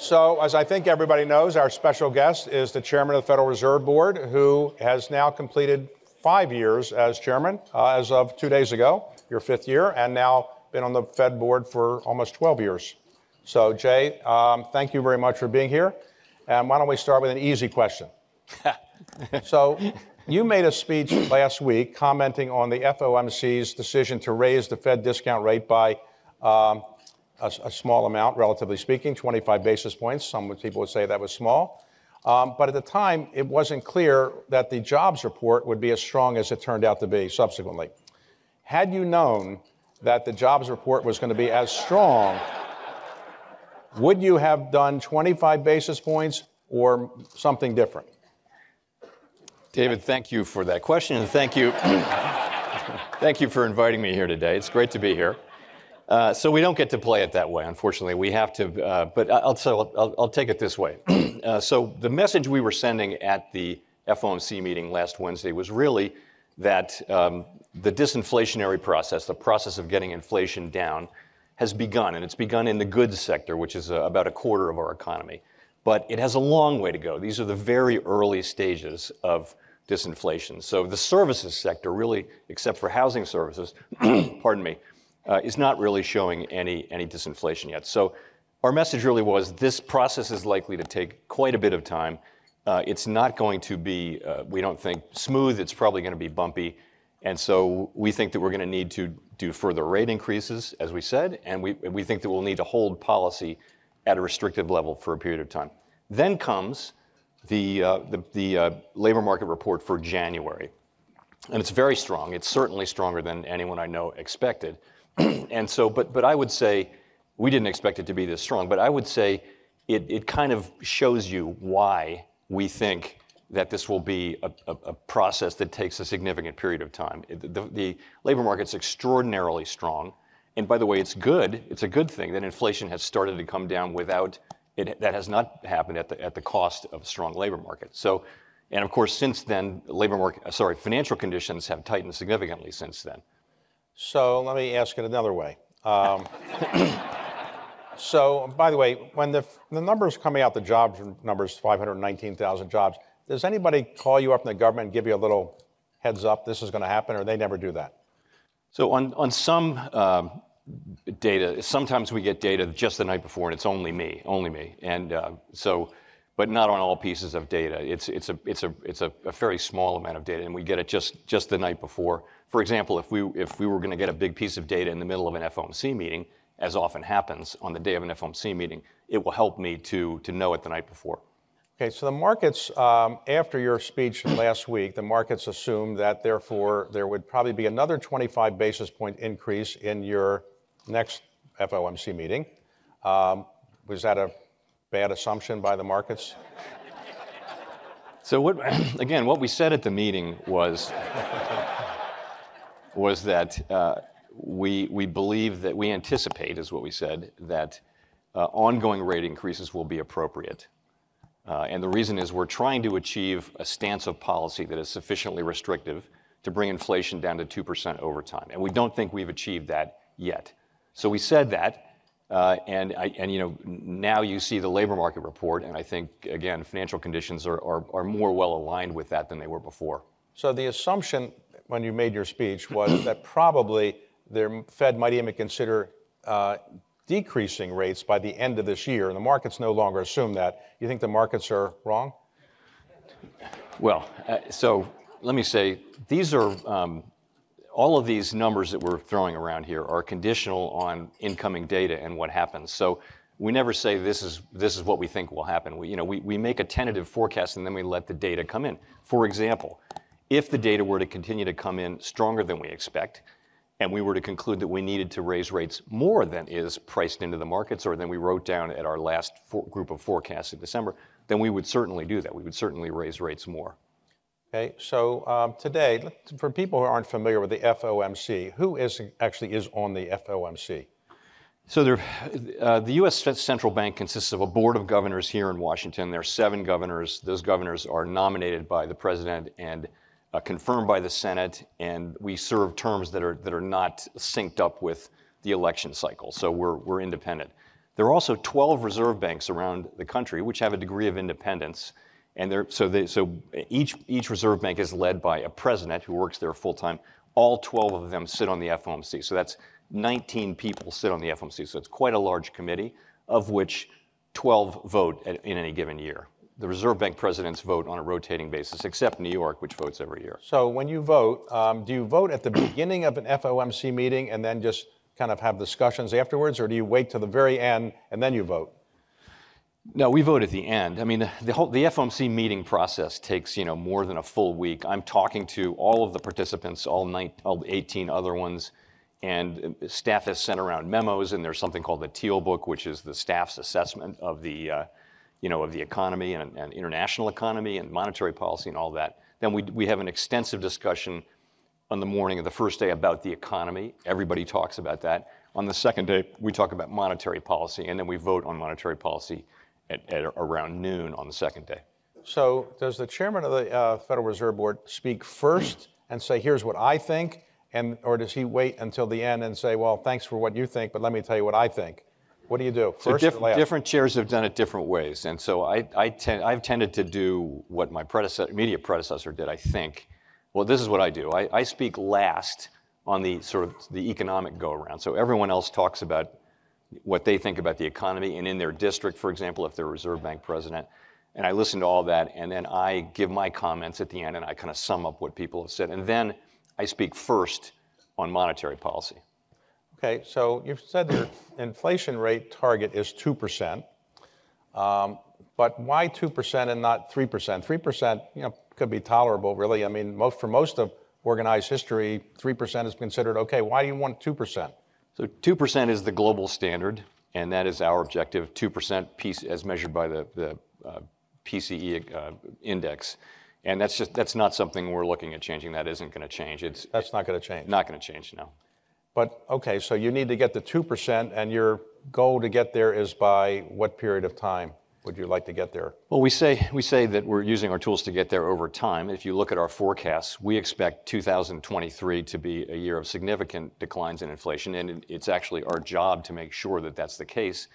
So, as I think everybody knows, our special guest is the chairman of the Federal Reserve Board, who has now completed 5 years as chairman as of 2 days ago, your 5th year, and now been on the Fed board for almost 12 years. So, Jay, thank you very much for being here. And why don't we start with an easy question? So, you made a speech last week commenting on the FOMC's decision to raise the Fed discount rate by a small amount, relatively speaking, 25 basis points. Some people would say that was small. But at the time, it wasn't clear that the jobs report would be as strong as it turned out to be subsequently. Had you known that the jobs report was going to be as strong, would you have done 25 basis points or something different? David, thank you for that question, and thank you for inviting me here today. It's great to be here. So we don't get to play it that way, unfortunately. We have to, but I'll take it this way. So the message we were sending at the FOMC meeting last Wednesday was really that the disinflationary process, the process of getting inflation down, has begun, and it's begun in the goods sector, which is about a quarter of our economy. But it has a long way to go. These are the very early stages of disinflation. So the services sector, really, except for housing services, pardon me, is not really showing any disinflation yet. So our message really was this process is likely to take quite a bit of time. It's not going to be, we don't think, smooth. It's probably going to be bumpy. And so we think that we're going to need to do further rate increases, as we said, and we think that we'll need to hold policy at a restrictive level for a period of time. Then comes the labor market report for January. And it's very strong. It's certainly stronger than anyone I know expected. And so, but I would say, we didn't expect it to be this strong, but I would say it kind of shows you why we think that this will be a process that takes a significant period of time. The labor market's extraordinarily strong. And by the way, it's a good thing that inflation has started to come down without it. That has not happened at the cost of a strong labor market. So, and of course, since then, financial conditions have tightened significantly since then. So let me ask it another way. So, by the way, when the numbers coming out, the jobs numbers, 519,000 jobs, does anybody call you up in the government and give you a little heads up, this is going to happen, or they never do that? So on some data, sometimes we get data just the night before, and it's only me, and but not on all pieces of data. It's a very small amount of data, and we get it just the night before. For example, if we were going to get a big piece of data in the middle of an FOMC meeting, as often happens on the day of an FOMC meeting, it will help me to know it the night before. Okay, so the markets, after your speech last week, the markets assumed that therefore there would probably be another 25 basis point increase in your next FOMC meeting. Was that a bad assumption by the markets? So what we said at the meeting was that we believe that we anticipate, is what we said, that ongoing rate increases will be appropriate. And the reason is we're trying to achieve a stance of policy that is sufficiently restrictive to bring inflation down to 2% over time. And we don't think we've achieved that yet. So we said that, and now you see the labor market report, and I think, again, financial conditions are more well aligned with that than they were before. So the assumption when you made your speech was that probably the Fed might even consider decreasing rates by the end of this year, and the markets no longer assume that. You think the markets are wrong? Well, so let me say, these are all of these numbers that we're throwing around here are conditional on incoming data and what happens. So we never say this is what we think will happen. We make a tentative forecast and then we let the data come in. For example, if the data were to continue to come in stronger than we expect, and we were to conclude that we needed to raise rates more than is priced into the markets or than we wrote down at our last group of forecasts in December, then we would certainly do that. We would certainly raise rates more. Okay, so today, for people who aren't familiar with the FOMC, who actually is on the FOMC? So the U.S. Central Bank consists of a board of governors here in Washington. There are 7 governors. Those governors are nominated by the president and confirmed by the Senate, and we serve terms that are not synced up with the election cycle. So we're independent. There are also 12 reserve banks around the country which have a degree of independence. And so each reserve bank is led by a president who works there full time. All 12 of them sit on the FOMC. So that's 19 people sit on the FOMC. So it's quite a large committee, of which 12 vote in any given year. The Reserve Bank presidents vote on a rotating basis, except New York, which votes every year. So when you vote, do you vote at the beginning of an FOMC meeting and then just kind of have discussions afterwards, or do you wait till the very end and then you vote? No, we vote at the end. I mean, the FOMC meeting process takes, more than a full week. I'm talking to all of the participants, all 18 other ones, and staff has sent around memos, and there's something called the Teal Book, which is the staff's assessment of the, of the economy and international economy and monetary policy and all that. Then we have an extensive discussion on the morning of the first day about the economy. Everybody talks about that. On the second day, we talk about monetary policy, and then we vote on monetary policy at around noon on the second day. So does the chairman of the Federal Reserve Board speak first and say, here's what I think, or does he wait until the end and say, well, thanks for what you think, but let me tell you what I think? What do you do, first or last? Different chairs have done it different ways, and so I've tended to do what my immediate predecessor did, I think. Well, this is what I do. I speak last on the sort of the economic go-around. So everyone else talks about what they think about the economy and in their district, for example, if they're a Reserve Bank president. And I listen to all that, and then I give my comments at the end, and I kind of sum up what people have said. And then I speak first on monetary policy. Okay, so you've said your inflation rate target is 2%. But why 2% and not 3%? 3%, could be tolerable, really. I mean, for most of organized history, 3% is considered okay. Why do you want 2%? So 2% is the global standard, and that is our objective, 2% as measured by the PCE index. And that's not something we're looking at changing. That isn't going to change. That's not going to change? Not going to change, no. But, okay, so you need to get to 2%, and your goal to get there is by what period of time would you like to get there? Well, we say that we're using our tools to get there over time. If you look at our forecasts, we expect 2023 to be a year of significant declines in inflation, and it's actually our job to make sure that that's the case.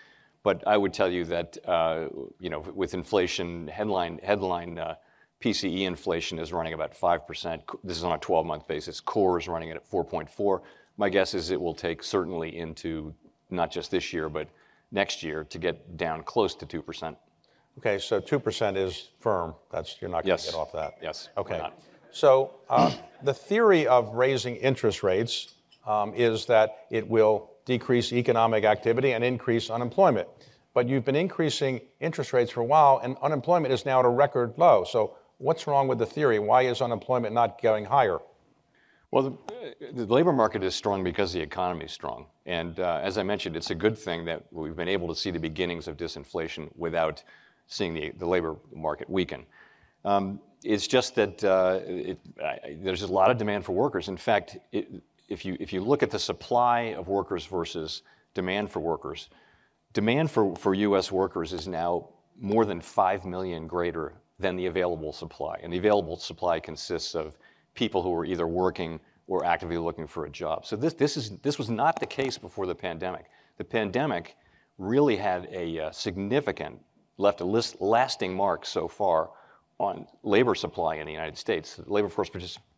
But I would tell you that, with inflation, headline PCE inflation is running about 5%. This is on a 12-month basis. Core is running at 4.4. My guess is it will take certainly into not just this year, but next year to get down close to 2%. Okay, so 2% is firm. You're not going to get off that. Yes. Okay. So the theory of raising interest rates is that it will decrease economic activity and increase unemployment. But you've been increasing interest rates for a while, and unemployment is now at a record low. So what's wrong with the theory? Why is unemployment not going higher? Well, the labor market is strong because the economy is strong. And as I mentioned, it's a good thing that we've been able to see the beginnings of disinflation without seeing the labor market weaken. It's just that there's a lot of demand for workers. In fact, if you look at the supply of workers versus demand for workers, demand for U.S. workers is now more than 5 million greater than the available supply. And the available supply consists of people who are either working or actively looking for a job. So this was not the case before the pandemic. The pandemic really had left a lasting mark so far on labor supply in the United States. The labor force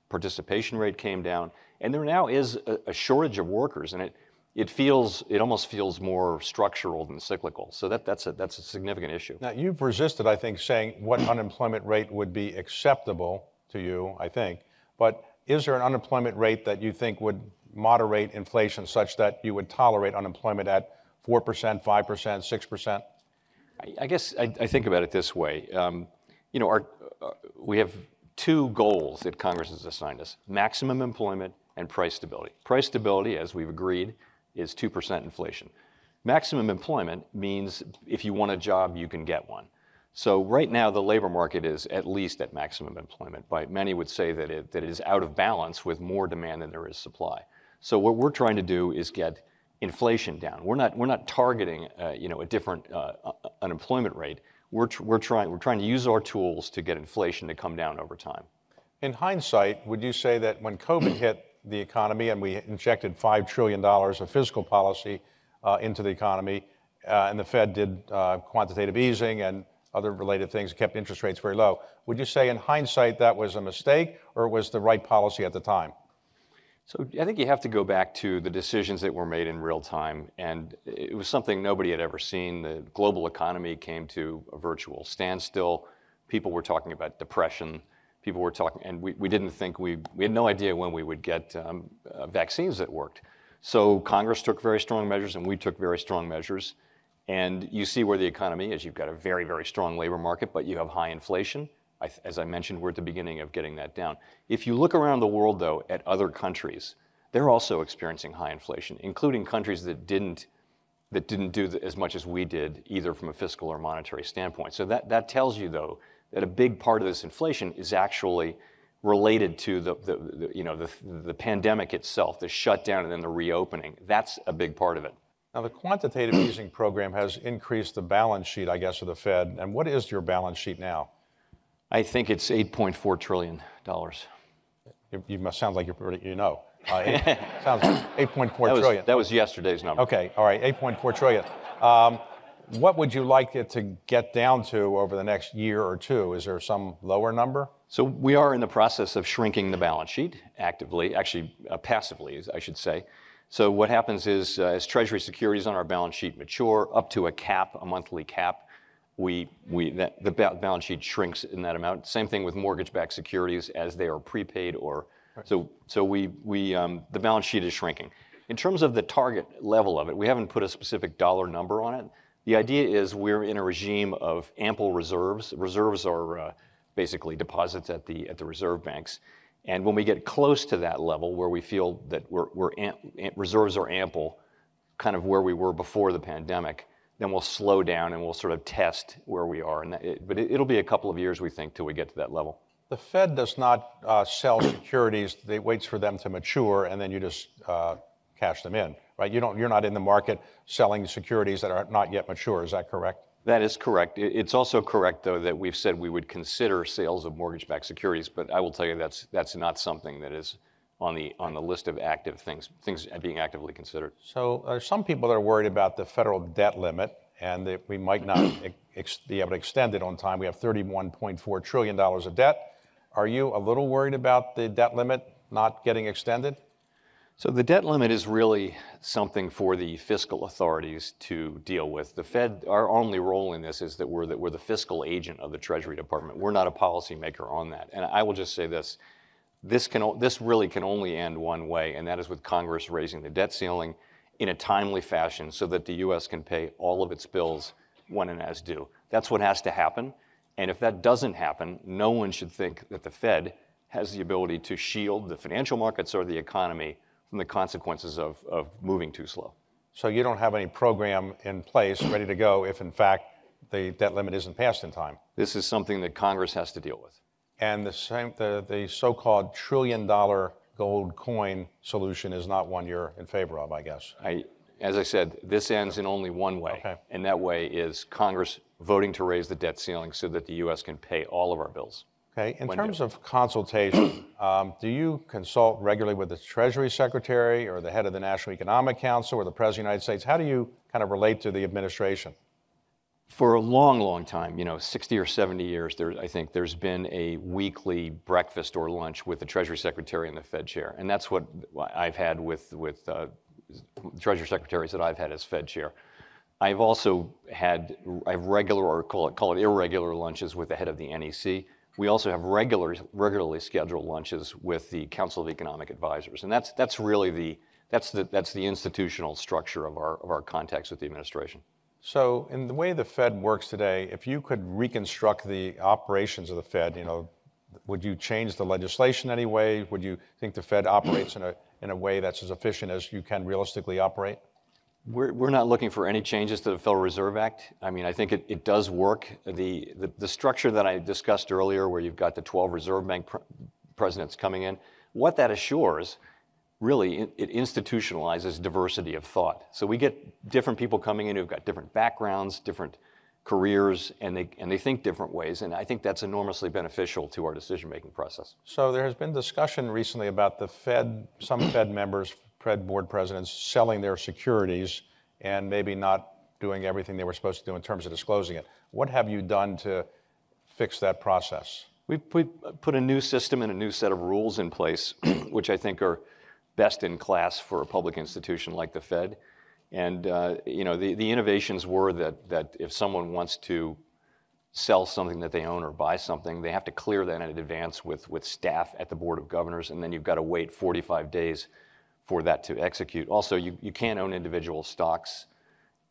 participation rate came down, and there now is a shortage of workers, and it almost feels more structural than cyclical. So that's a significant issue. Now, you've resisted, I think, saying what unemployment rate would be acceptable to you, I think. But is there an unemployment rate that you think would moderate inflation such that you would tolerate unemployment at 4%, 5%, 6%? I guess I think about it this way. We have two goals that Congress has assigned us: maximum employment and price stability. Price stability, as we've agreed, is 2% inflation. Maximum employment means if you want a job, you can get one. So right now, the labor market is at least at maximum employment. Many would say that it is out of balance with more demand than there is supply. So what we're trying to do is get inflation down. We're not targeting a different unemployment rate. We're trying to use our tools to get inflation to come down over time. In hindsight, would you say that when COVID hit the economy and we injected $5 trillion of fiscal policy into the economy, and the Fed did quantitative easing and other related things, kept interest rates very low. Would you say in hindsight that was a mistake, or it was the right policy at the time? So I think you have to go back to the decisions that were made in real time, and it was something nobody had ever seen. The global economy came to a virtual standstill. People were talking about depression. People were talking, and we didn't think, we had no idea when we would get vaccines that worked. So Congress took very strong measures, and we took very strong measures. And you see where the economy is. You've got a very, very strong labor market, but you have high inflation. As I mentioned, we're at the beginning of getting that down. If you look around the world, though, at other countries, they're also experiencing high inflation, including countries that didn't do as much as we did, either from a fiscal or monetary standpoint. So that tells you, though, that a big part of this inflation is actually related to the pandemic itself, the shutdown and then the reopening. That's a big part of it. Now, the quantitative easing program has increased the balance sheet, I guess, of the Fed. And what is your balance sheet now? I think it's $8.4 trillion. You must sound like you know. Sounds like $8.4 trillion. That was yesterday's number. Okay, all right, $8.4 trillion. What would you like it to get down to over the next year or two? Is there some lower number? So we are in the process of shrinking the balance sheet actively, actually passively, I should say. So what happens is, as Treasury securities on our balance sheet mature up to a cap, a monthly cap, the balance sheet shrinks in that amount. Same thing with mortgage-backed securities as they are prepaid or right. So the balance sheet is shrinking. In terms of the target level of it, we haven't put a specific dollar number on it. The idea is we're in a regime of ample reserves. Reserves are basically deposits at the reserve banks. And when we get close to that level where we feel that reserves are ample, kind of where we were before the pandemic, then we'll slow down and we'll sort of test where we are. But it'll be a couple of years, we think, till we get to that level. The Fed does not sell securities. It waits for them to mature, and then you just cash them in, right? You're not in the market selling securities that are not yet mature. Is that correct? That is correct. It's also correct, though, that we've said we would consider sales of mortgage-backed securities, but I will tell you that's not something that is on the list of active things being actively considered. So there are some people that are worried about the federal debt limit and that we might not be able to extend it on time. We have $31.4 trillion of debt. Are you a little worried about the debt limit not getting extended? So the debt limit is really something for the fiscal authorities to deal with. The Fed, our only role in this is that we're the fiscal agent of the Treasury Department. We're not a policymaker on that. And I will just say this. This really can only end one way, and that is with Congress raising the debt ceiling in a timely fashion so that the U.S. can pay all of its bills when and as due. That's what has to happen. And if that doesn't happen, no one should think that the Fed has the ability to shield the financial markets or the economy from the consequences of moving too slow. So you don't have any program in place ready to go if, in fact, the debt limit isn't passed in time? This is something that Congress has to deal with. And the so-called trillion-dollar gold coin solution is not one you're in favor of, I guess. As I said, this ends in only one way, okay. And that way is Congress voting to raise the debt ceiling so that the U.S. can pay all of our bills. Okay. In terms of consultation, do you consult regularly with the Treasury Secretary or the head of the National Economic Council or the President of the United States? How do you kind of relate to the administration? For a long, long time, 60 or 70 years, I think there's been a weekly breakfast or lunch with the Treasury Secretary and the Fed chair. And that's what I've had with Treasury Secretaries that I've had as Fed chair. I've also had regular, or call it irregular lunches with the head of the NEC. We also have regularly scheduled lunches with the Council of Economic Advisors. And that's really the institutional structure of our contacts with the administration. So in the way the Fed works today, if you could reconstruct the operations of the Fed, would you change the legislation in any way? Would you think the Fed operates in a way that's as efficient as you can realistically operate? We're not looking for any changes to the Federal Reserve Act. I mean, I think it does work. The structure that I discussed earlier, where you've got the 12 Reserve Bank presidents coming in, what that assures, really, it institutionalizes diversity of thought. So we get different people coming in who've got different backgrounds, different careers, and they think different ways. And I think that's enormously beneficial to our decision-making process. So there has been discussion recently about the Fed, some Fed members, Fed board presidents, selling their securities and maybe not doing everything they were supposed to do in terms of disclosing it. What have you done to fix that process? We've put a new system and a new set of rules in place, which I think are best in class for a public institution like the Fed. And the innovations were that if someone wants to sell something that they own or buy something, they have to clear that in advance with staff at the Board of Governors, and then you've got to wait 45 days for that to execute. Also, you can't own individual stocks,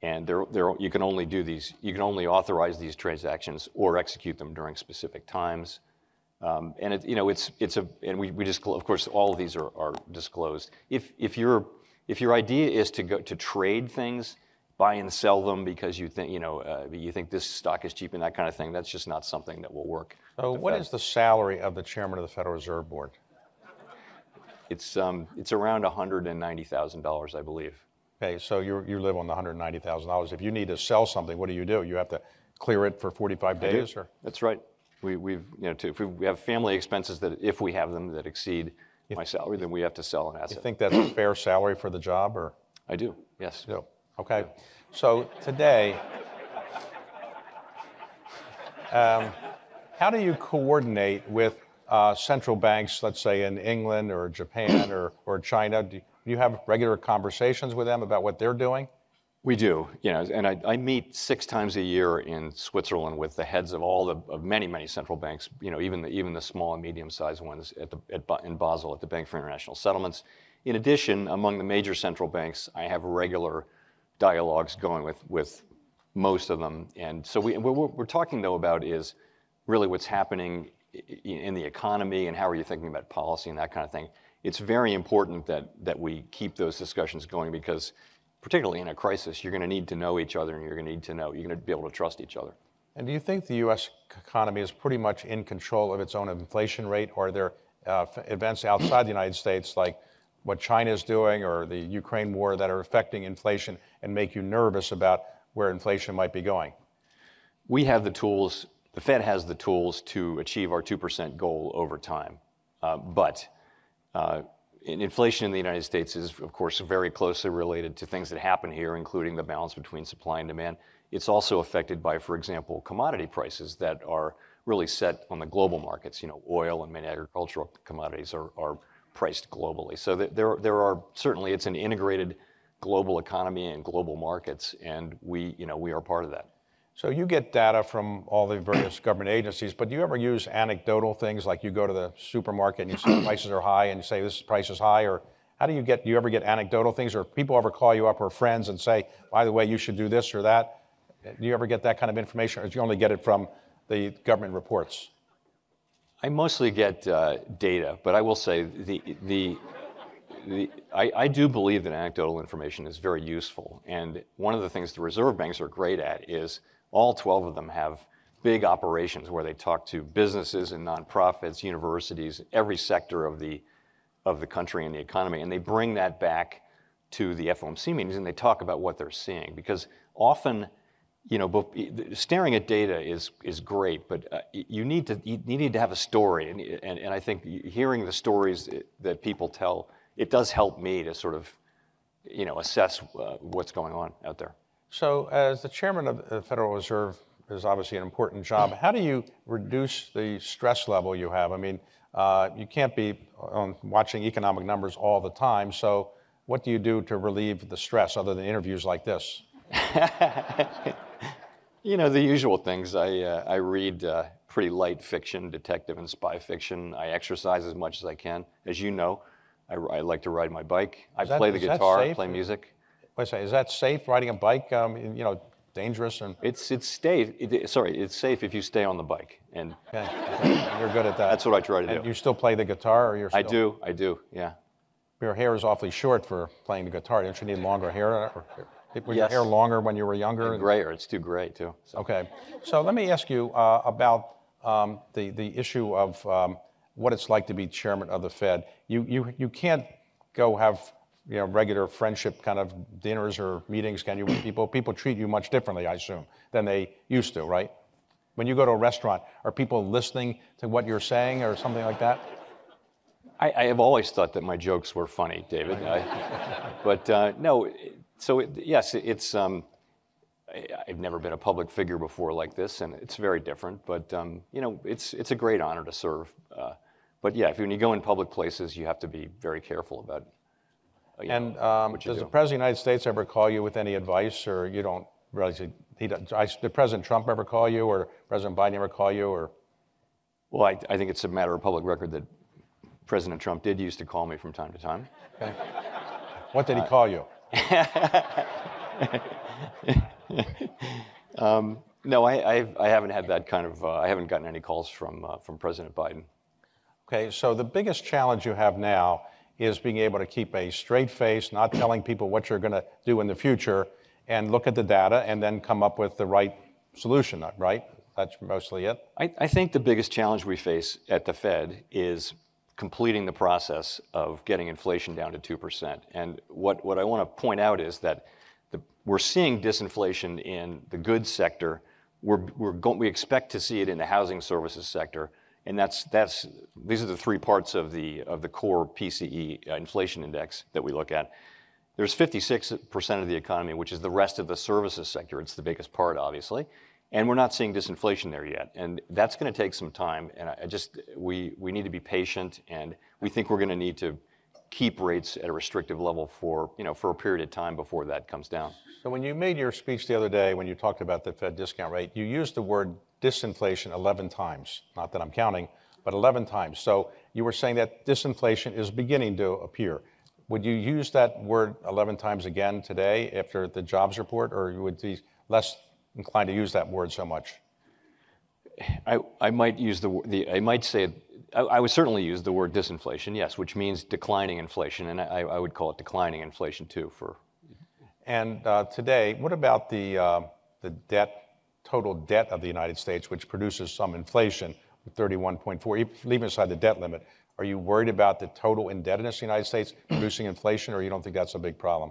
and you can only authorize these transactions or execute them during specific times. And we just, of course, all of these are disclosed. If your idea is to trade things, buy and sell them because you think this stock is cheap and that kind of thing, that's just not something that will work. So what is the salary of the chairman of the Federal Reserve Board? It's around $190,000, I believe. Okay, so you live on the $190,000. If you need to sell something, what do? You have to clear it for 45 days, or? That's right. If we have family expenses that, if we have them, that exceed my salary, then we have to sell an asset. You think that's a fair salary for the job, or? I do. Yes. You do. Okay. So today, how do you coordinate with central banks, let's say in England or Japan or China? Do you have regular conversations with them about what they're doing? We do, and I meet 6 times a year in Switzerland with the heads of many central banks, even the small and medium-sized ones in Basel at the Bank for International Settlements. In addition, among the major central banks, I have regular dialogues going with most of them, and so what we're talking though about is really what's happening in the economy and how are you thinking about policy and that kind of thing. It's very important that we keep those discussions going, because particularly in a crisis, you're going to need to know each other, and you're going to be able to trust each other. And do you think the U.S. economy is pretty much in control of its own inflation rate, or are there events outside the United States, like what China is doing or the Ukraine war, that are affecting inflation and make you nervous about where inflation might be going? We have the tools, the Fed has the tools to achieve our 2% goal over time. But inflation in the United States is, of course, very closely related to things that happen here, including the balance between supply and demand. It's also affected by, for example, commodity prices that are really set on the global markets. Oil and many agricultural commodities are priced globally. So there are certainly, it's an integrated global economy and global markets, and we are part of that. So you get data from all the various government agencies, but do you ever use anecdotal things, like you go to the supermarket and you say prices are high and you say this price is high, or do you ever get anecdotal things, or people ever call you up or friends and say, by the way, you should do this or that? Do you ever get that kind of information, or do you only get it from the government reports? I mostly get data, but I will say I do believe that anecdotal information is very useful. And one of the things the reserve banks are great at is all 12 of them have big operations where they talk to businesses and nonprofits, universities, every sector of the country and the economy, and they bring that back to the FOMC meetings and they talk about what they're seeing. Because often, staring at data is great, but you need to have a story, and I think hearing the stories that people tell, it does help me to sort of, assess what's going on out there. So, as the chairman of the Federal Reserve is obviously an important job. How do you reduce the stress level you have? I mean, you can't be watching economic numbers all the time. So, what do you do to relieve the stress other than interviews like this? The usual things. I read pretty light fiction, detective and spy fiction. I exercise as much as I can. As you know, I like to ride my bike. I play the guitar, play music. Wait a second, is that safe, riding a bike? Dangerous? And It's safe. It's safe if you stay on the bike. And okay. You're good at that. That's what I try to do. And you still play the guitar, or you're still... I do, yeah. Your hair is awfully short for playing the guitar. Don't you need longer hair? Was your hair longer when you were younger? And grayer. It's too gray, too. So. Okay. So let me ask you about the issue of what it's like to be chairman of the Fed. You can't go have regular friendship kind of dinners or meetings, can you, with people? People treat you much differently, I assume, than they used to, right? When you go to a restaurant, are people listening to what you're saying or something like that? I have always thought that my jokes were funny, David. But no. So yes, it's I've never been a public figure before like this, and it's very different. But it's a great honor to serve. But yeah, when you go in public places, you have to be very careful about. And what you does do. the President of the United States ever call you with any advice, or you don't really? Did President Trump ever call you, or President Biden ever call you, or? Well, I think it's a matter of public record that President Trump did used to call me from time to time. Okay. What did he call you? No, I haven't had that kind of. I haven't gotten any calls from President Biden. Okay, so the biggest challenge you have now is being able to keep a straight face, not telling people what you're going to do in the future, and look at the data and then come up with the right solution, right? That's mostly it. I think the biggest challenge we face at the Fed is completing the process of getting inflation down to 2%. And what I want to point out is that we're seeing disinflation in the goods sector. We expect to see it in the housing services sector. And these are the three parts of the core PCE inflation index that we look at. There's 56% of the economy, which is the rest of the services sector. It's the biggest part, obviously, and we're not seeing disinflation there yet. And that's going to take some time. And we need to be patient, and we think we're going to need to keep rates at a restrictive level for a period of time before that comes down. So when you made your speech the other day, when you talked about the Fed discount rate, you used the word disinflation 11 times. Not that I'm counting, but 11 times. So you were saying that disinflation is beginning to appear. Would you use that word 11 times again today after the jobs report, or you would be less inclined to use that word so much? I might use I might say I would certainly use the word disinflation, yes, which means declining inflation, and I would call it declining inflation too. And today, what about the total debt of the United States, which produces some inflation, with 31.4, leaving aside the debt limit? Are you worried about the total indebtedness of the United States producing inflation, or you don't think that's a big problem?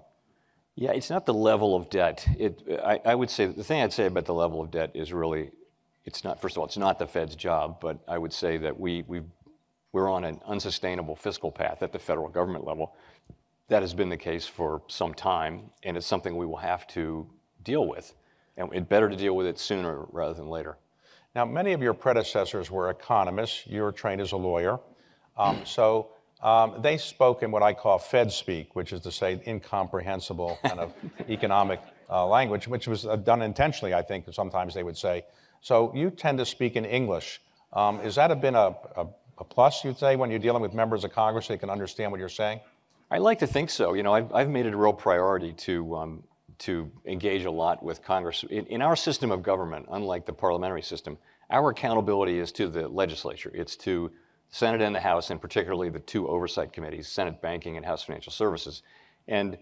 Yeah, it's not the level of debt. I would say the thing I'd say about the level of debt is really, it's not. First of all, it's not the Fed's job, but I would say that we're on an unsustainable fiscal path at the federal government level. That has been the case for some time, and it's something we will have to deal with. And it's better to deal with it sooner rather than later. Now, many of your predecessors were economists. You were trained as a lawyer. So they spoke in what I call Fed speak, which is to say incomprehensible kind of economic language, which was done intentionally, I think, sometimes they would say. So you tend to speak in English. Has that been a plus, you'd say, when you're dealing with members of Congress, they can understand what you're saying? I like to think so. I've made it a real priority to engage a lot with Congress. In our system of government, unlike the parliamentary system, our accountability is to the legislature. It's to the Senate and the House, and particularly the two oversight committees, Senate Banking and House Financial Services. And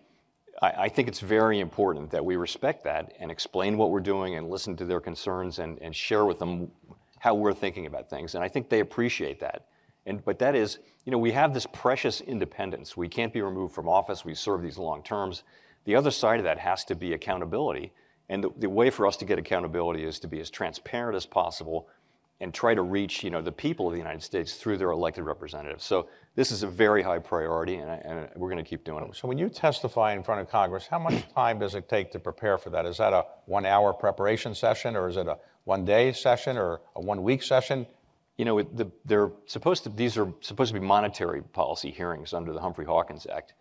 I think it's very important that we respect that and explain what we're doing and listen to their concerns and share with them how we're thinking about things. And I think they appreciate that. But that is, we have this precious independence. We can't be removed from office. We serve these long terms. The other side of that has to be accountability. And the way for us to get accountability is to be as transparent as possible and try to reach, the people of the United States through their elected representatives. So this is a very high priority, and we're going to keep doing it. So when you testify in front of Congress, how much time does it take to prepare for that? Is that a 1-hour preparation session, or is it a 1-day session, or a 1-week session? These are supposed to be monetary policy hearings under the Humphrey-Hawkins Act,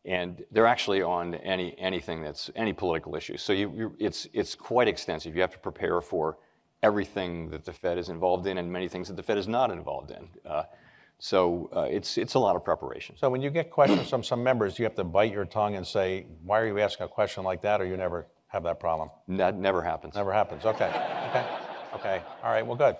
and they're actually on anything that's any political issue. So it's quite extensive. You have to prepare for everything that the Fed is involved in and many things that the Fed is not involved in. So it's a lot of preparation. So when you get questions from some members, you have to bite your tongue and say, "Why are you asking a question like that?" Or you never have that problem? That never happens. Never happens. Okay. All right. Well, good.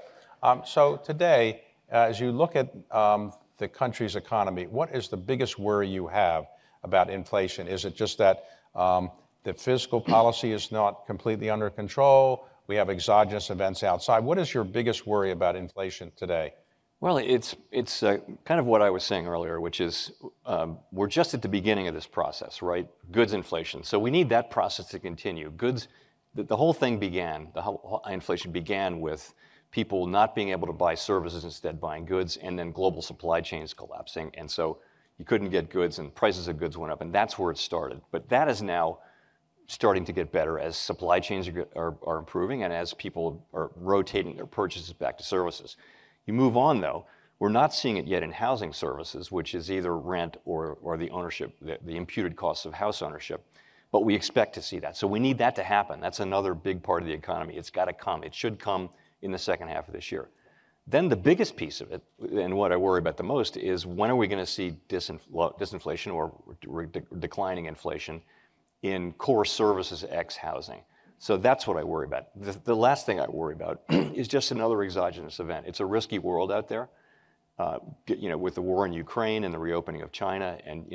So today, as you look at the country's economy, what is the biggest worry you have about inflation? Is it just that the fiscal policy is not completely under control? We have exogenous events outside. What is your biggest worry about inflation today? Well, it's kind of what I was saying earlier, which is we're just at the beginning of this process, right? Goods inflation. So we need that process to continue. The whole thing began, the whole inflation began with people not being able to buy services, instead buying goods, and then global supply chains collapsing. And so you couldn't get goods and prices of goods went up, and that's where it started. But that is now starting to get better as supply chains are improving and as people are rotating their purchases back to services. You move on, though, we're not seeing it yet in housing services, which is either rent or the ownership, the imputed costs of house ownership. But we expect to see that. So we need that to happen. That's another big part of the economy. It's got to come. It should come in the second half of this year. Then the biggest piece of it, and what I worry about the most, is when are we going to see disinflation or declining inflation in core services ex housing? So that's what I worry about. The last thing I worry about is just another exogenous event. It's a risky world out there, with the war in Ukraine and the reopening of China, and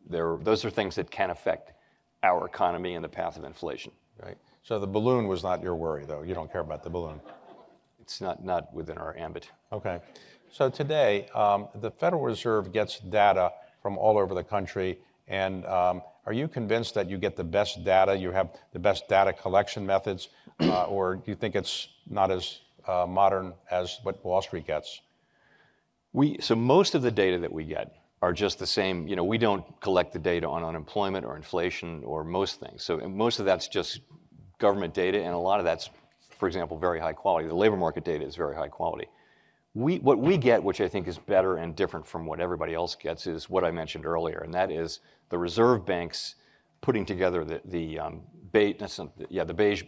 those are things that can affect our economy and the path of inflation. Right. So the balloon was not your worry, though. You don't care about the balloon. It's not within our ambit. Okay. So today, the Federal Reserve gets data from all over the country, and are you convinced that you get the best data, you have the best data collection methods, or do you think it's not as modern as what Wall Street gets? So most of the data that we get are just the same. We don't collect the data on unemployment or inflation or most things. So most of that's just government data, and a lot of that's, for example, very high quality. The labor market data is very high quality. What we get, which I think is better and different from what everybody else gets, is what I mentioned earlier, and that is the reserve banks putting together the beige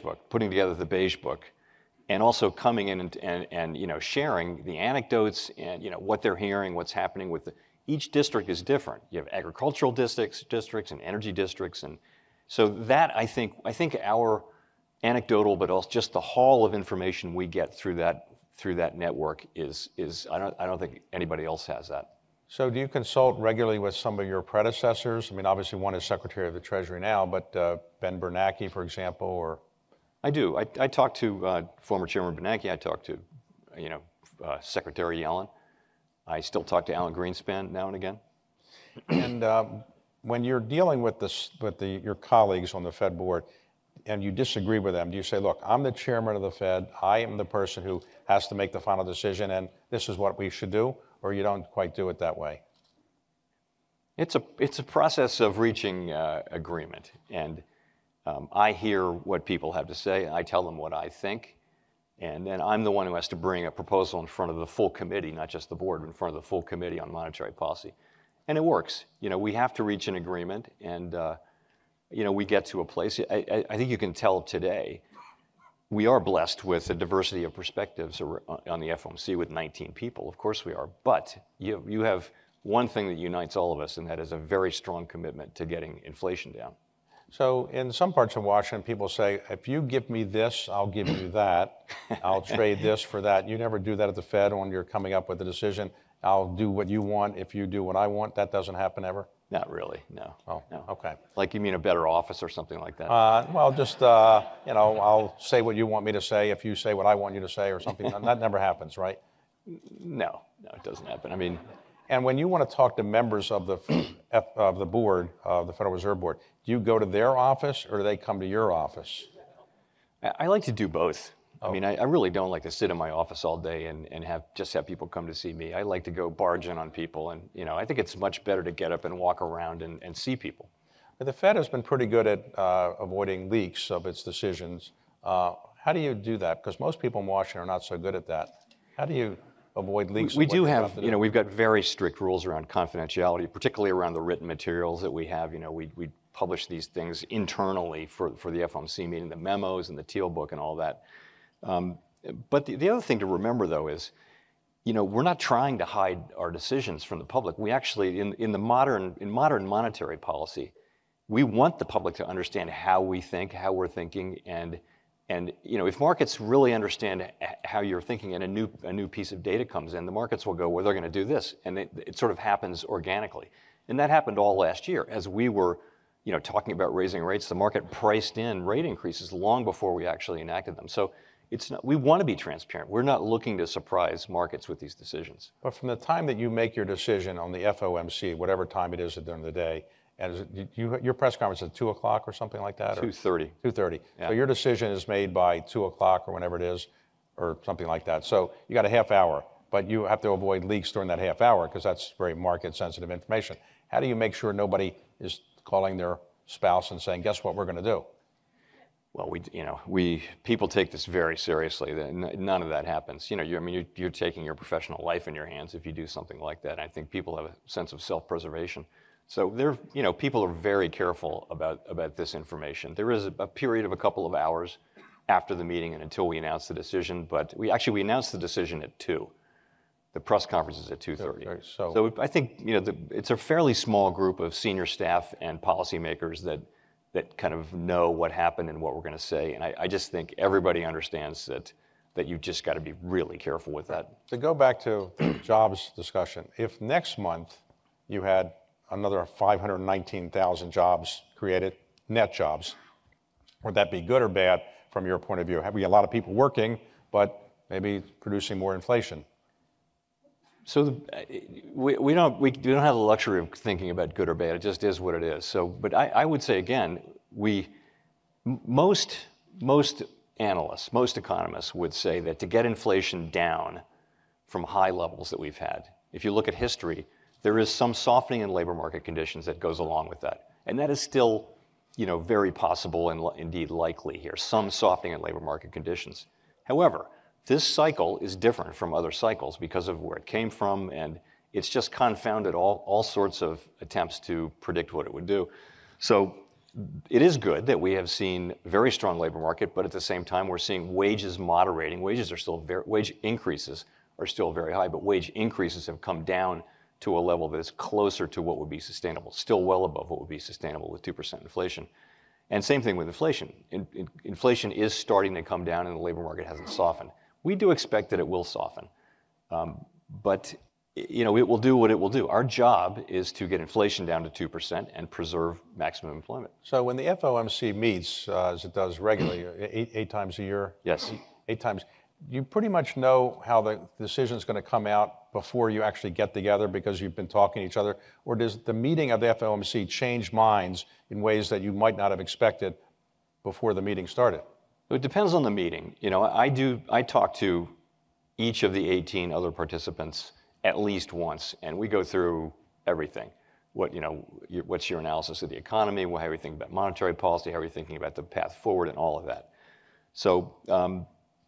book, putting together the beige book, and also coming in and sharing the anecdotes and what they're hearing, what's happening with each district is different. You have agricultural districts and energy districts, and so that I think our anecdotal, but also just the haul of information we get through that network is I don't think anybody else has that. So do you consult regularly with some of your predecessors? I mean, obviously one is Secretary of the Treasury now, but Ben Bernanke, for example, or? I do. I talk to former Chairman Bernanke. I talk to, Secretary Yellen. I still talk to Alan Greenspan now and again. And when you're dealing with your colleagues on the Fed board, and you disagree with them, do you say, look, I'm the chairman of the Fed, I am the person who has to make the final decision, and this is what we should do, or you don't quite do it that way? It's a process of reaching agreement, and I hear what people have to say, I tell them what I think, and then I'm the one who has to bring a proposal in front of the full committee, not just the board, but in front of the full committee on monetary policy. And it works. We have to reach an agreement, and we get to a place. I think you can tell today we are blessed with a diversity of perspectives on the FOMC with 19 people. Of course we are. But you have one thing that unites all of us, and that is a very strong commitment to getting inflation down. So in some parts of Washington, people say, if you give me this, I'll give you that. I'll trade this for that. You never do that at the Fed when you're coming up with a decision. I'll do what you want if you do what I want. That doesn't happen ever? Not really, no. Oh, no. Okay. Like you mean a better office or something like that? Well, just, I'll say what you want me to say if you say what I want you to say or something. That never happens, right? No, it doesn't happen. I mean, and when you want to talk to members of the board, of the Federal Reserve Board, do you go to their office or do they come to your office? I like to do both. I mean, I really don't like to sit in my office all day and just have people come to see me. I like to go barge in on people, and I think it's much better to get up and walk around and see people. But the Fed has been pretty good at avoiding leaks of its decisions. How do you do that? Because most people in Washington are not so good at that. How do you avoid leaks? We do have, we've got very strict rules around confidentiality, particularly around the written materials that we have. We publish these things internally for the FOMC meeting, the memos and the Teal book and all that. But the other thing to remember, though, is, we're not trying to hide our decisions from the public. We actually, in modern monetary policy, we want the public to understand how we think, how we're thinking, and if markets really understand how you're thinking and a new piece of data comes in, the markets will go, well, they're going to do this, and it sort of happens organically. And that happened all last year as we were, talking about raising rates. The market priced in rate increases long before we actually enacted them. So we want to be transparent. We're not looking to surprise markets with these decisions. But from the time that you make your decision on the FOMC, whatever time it is during the day, and your press conference at 2 o'clock or something like that? 2:30. 2:30. Yeah. So your decision is made by 2 o'clock or whenever it is, or something like that. So you got a half hour, but you have to avoid leaks during that half hour because that's very market-sensitive information. How do you make sure nobody is calling their spouse and saying, guess what we're going to do? Well, people take this very seriously. None of that happens. You're taking your professional life in your hands if you do something like that. I think people have a sense of self-preservation. So people are very careful about this information. There is a period of a couple of hours after the meeting and until we announce the decision, but we announced the decision at 2. The press conference is at 2:30. Okay, so I think it's a fairly small group of senior staff and policymakers that kind of know what happened and what we're going to say. And I just think everybody understands that you've just got to be really careful with that. To go back to the jobs discussion, if next month you had another 519,000 jobs created, net jobs, would that be good or bad from your point of view? Have we a lot of people working, but maybe producing more inflation? So we don't have the luxury of thinking about good or bad. It just is what it is. So, but I would say again, most analysts, most economists would say that to get inflation down from high levels that we've had, if you look at history, there is some softening in labor market conditions that goes along with that, and that is still, very possible and indeed likely here. Some softening in labor market conditions. However, this cycle is different from other cycles because of where it came from, and it's just confounded all sorts of attempts to predict what it would do. So it is good that we have seen very strong labor market, but at the same time we're seeing wages moderating. Wage increases are still very high, but wage increases have come down to a level that is closer to what would be sustainable, still well above what would be sustainable with 2% inflation. And same thing with inflation. Inflation is starting to come down and the labor market hasn't softened. We do expect that it will soften, but it will do what it will do. Our job is to get inflation down to 2% and preserve maximum employment. So when the FOMC meets, as it does regularly, eight times a year? Yes. 8 times. You pretty much know how the decision is going to come out before you actually get together because you've been talking to each other? Or does the meeting of the FOMC change minds in ways that you might not have expected before the meeting started? It depends on the meeting. I talk to each of the 18 other participants at least once, and we go through everything. What's your analysis of the economy? How are you thinking about monetary policy? How are you thinking about the path forward and all of that? So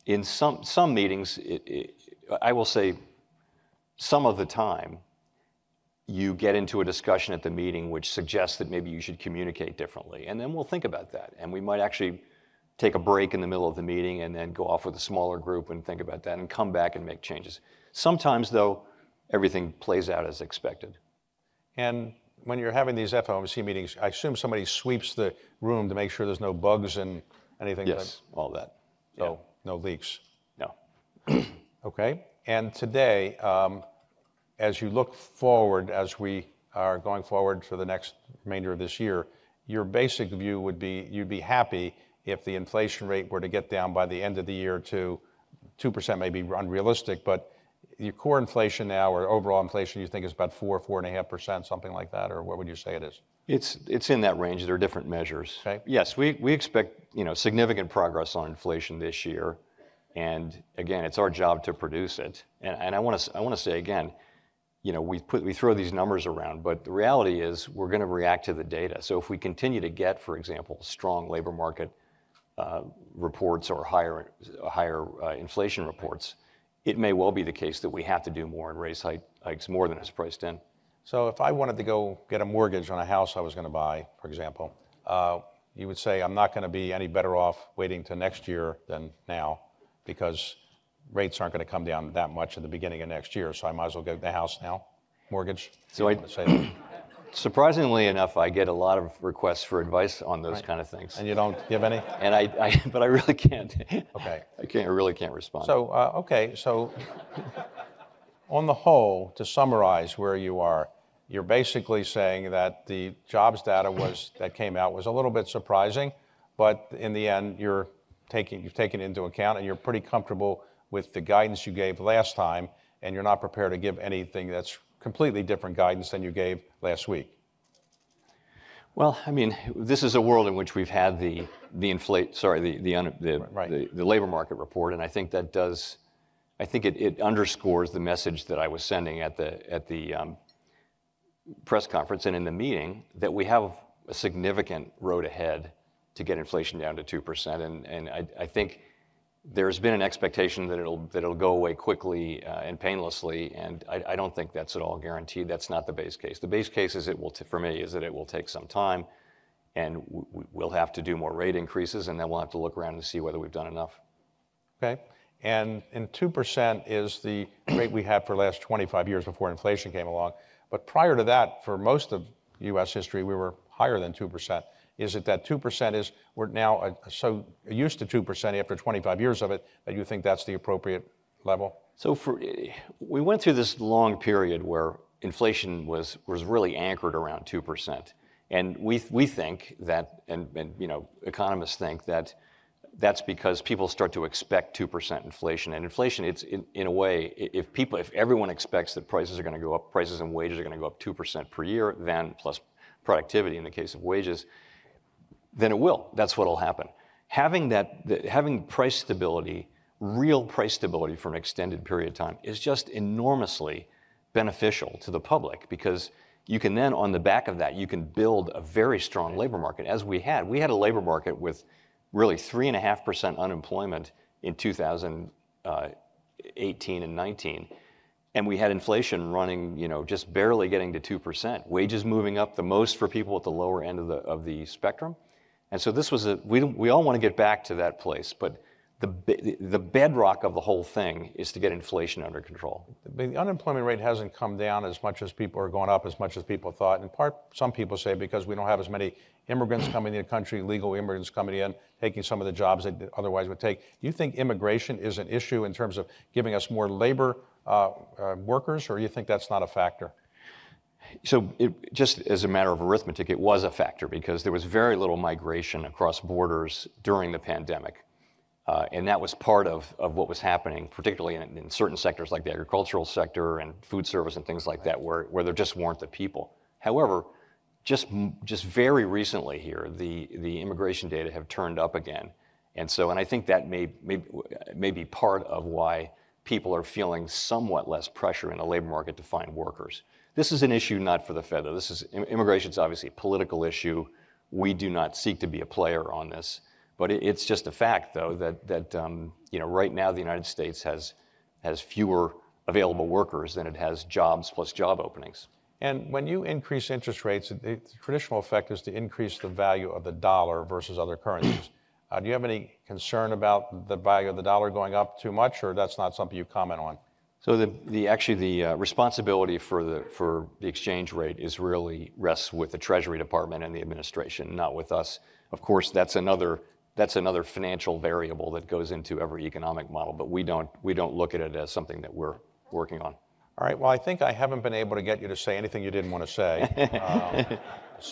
in some meetings, I will say some of the time, you get into a discussion at the meeting which suggests that maybe you should communicate differently, and then we'll think about that. And we might actually take a break in the middle of the meeting and then go off with a smaller group and think about that and come back and make changes. Sometimes, though, everything plays out as expected. And when you're having these FOMC meetings, I assume somebody sweeps the room to make sure there's no bugs and anything? Yes, all that. So Yeah. No leaks? No. Okay. And today, as you look forward, as we are going forward for the next remainder of this year, your basic view would be you'd be happy if the inflation rate were to get down by the end of the year to 2% may be unrealistic, but your core inflation now or overall inflation you think is about 4.5%, something like that, or what would you say it is? It's in that range. There are different measures. Okay. Yes, we expect significant progress on inflation this year, and again, it's our job to produce it. And I want to say again, we throw these numbers around, but the reality is we're going to react to the data. So if we continue to get, for example, strong labor market reports or higher inflation reports, it may well be the case that we have to do more and raise hikes more than is priced in. So if I wanted to go get a mortgage on a house I was going to buy, for example, you would say I'm not going to be any better off waiting to next year than now because rates aren't going to come down that much at the beginning of next year, so I might as well get the house now, mortgage. So surprisingly enough, I get a lot of requests for advice on those kind of things. And you don't give any? And but I really can't. Okay. I really can't respond. So, okay, so on the whole, to summarize where you are, you're basically saying that the jobs data that came out was a little bit surprising, but in the end, you've taken it into account and you're pretty comfortable with the guidance you gave last time, and you're not prepared to give anything that's completely different guidance than you gave last week. Well, I mean, this is a world in which we've had the labor market report, and I think that does. I think it underscores the message that I was sending at the press conference and in the meeting that we have a significant road ahead to get inflation down to 2%. And I think there's been an expectation that it'll go away quickly and painlessly, and I don't think that's at all guaranteed. That's not the base case. The base case is for me is that it will take some time, and we'll have to do more rate increases, and then we'll have to look around and see whether we've done enough. Okay. And 2% is the rate we had for the last 25 years before inflation came along. But prior to that, for most of U.S. history, we were higher than 2%. Is it that 2% is, we're now so used to 2% after 25 years of it that you think that's the appropriate level? So we went through this long period where inflation was really anchored around 2%. And we think that, and economists think that that's because people start to expect 2% inflation. And inflation, it's in a way, if everyone expects that prices are going to go up, prices and wages are going to go up 2% per year, then plus productivity in the case of wages, then it will. That's what will happen. Having price stability, real price stability for an extended period of time is just enormously beneficial to the public, because you can then, on the back of that, you can build a very strong labor market, as we had. We had a labor market with really 3.5% unemployment in 2018 and 19. And we had inflation running, just barely getting to 2%. Wages moving up the most for people at the lower end of the spectrum. And so this was we all want to get back to that place, but the bedrock of the whole thing is to get inflation under control. The unemployment rate hasn't come down as much as people are going up as much as people thought. In part, some people say because we don't have as many immigrants coming in the country, legal immigrants coming in, taking some of the jobs they otherwise would take. Do you think immigration is an issue in terms of giving us more labor workers, or do you think that's not a factor? So just as a matter of arithmetic, it was a factor because there was very little migration across borders during the pandemic. And that was part of what was happening, particularly in certain sectors like the agricultural sector and food service and things like that, where there just weren't the people. However, just very recently here, the immigration data have turned up again. And I think that may be part of why people are feeling somewhat less pressure in the labor market to find workers. This is an issue not for the Fed, though. Immigration is obviously a political issue. We do not seek to be a player on this. But it's just a fact, though, that right now the United States has fewer available workers than it has jobs plus job openings. And when you increase interest rates, the traditional effect is to increase the value of the dollar versus other currencies. Do you have any concern about the value of the dollar going up too much, or that's not something you comment on? So the responsibility for the exchange rate really rests with the Treasury Department and the administration, not with us. Of course, that's another financial variable that goes into every economic model, but we don't look at it as something that we're working on. All right. Well, I think I haven't been able to get you to say anything you didn't want to say.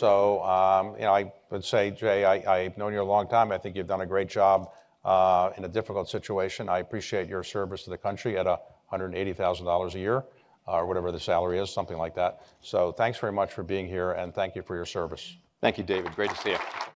I would say, Jay, I've known you a long time. I think you've done a great job in a difficult situation. I appreciate your service to the country at $180,000 a year, or whatever the salary is, something like that. So thanks very much for being here, and thank you for your service. Thank you, David. Great to see you.